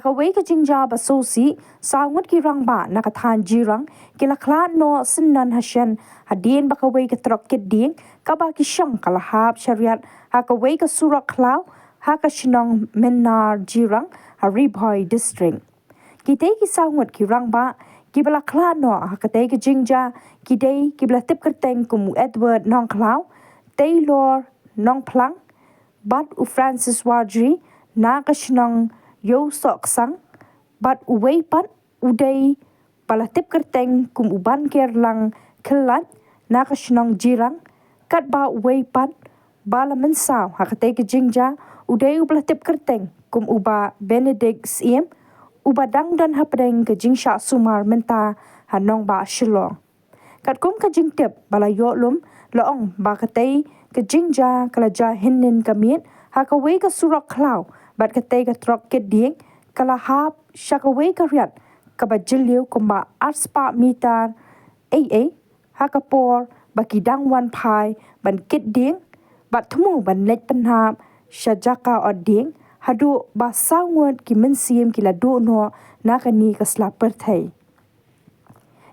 Hakaway ka jingja basosi sangut ki Rangbah nakathan Jirang kila Khlad no sinnan hashen hadien bakaway ka trok ke dieng kaba ki shang kalahap syariat hakaway ka surak Khlad haka shinong Mynnar Jirang Haribhoi district. Kitay ki sangut ki Rangbah kibla Khlad no hakatay ka jingja kiday kibla tip kerteng kumu Edward nong Khlad Taylor nong plang bat u Francis Wadri na kashnong yo sok sang bat uway pat uday palatip kerteng kum uban kerlang Khlad na kashnong Jirang kat ba uway pat bala Mynsaw hakatay ka jingja uday ubalatip kerteng kum uba Benedict siem uba dangdan hapreng ka jingsha sumar menta hanong ba shilong kat kum ka jingtip bala yolum laong ba katay ka jingja kalaja hinnin kamit hakaway ka surak Khlad bat katay ka trok ke dieng kalahap syakaway ka riat kabajiliw kumba arspa mitar hakapor bakidang wan pai ban kit dieng bat thumu ban lek panhap syajaka od dieng hadu ba sangut ki mensim kila do no nakani ka slap perthai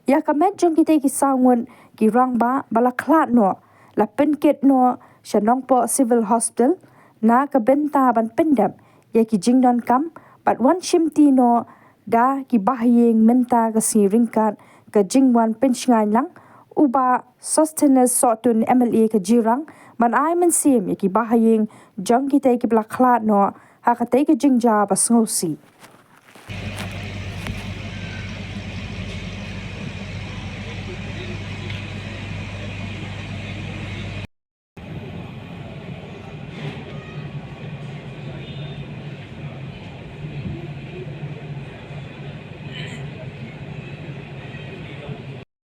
ya kamet jong kitay ki sangut ki Rangbah bala Khlad no la penkit no syanong po civil hospital na kabenta ban pendap ya ki jingdon kam bat wan shimti no da ki bahyeng menta ka si ringkat ka jingwan pensngai lang uba sustenance sotun MLA ka Jirang man ay mensim ya ki bahyeng jong kitay ki bala Khlad no hakatay ka jingja basngosi.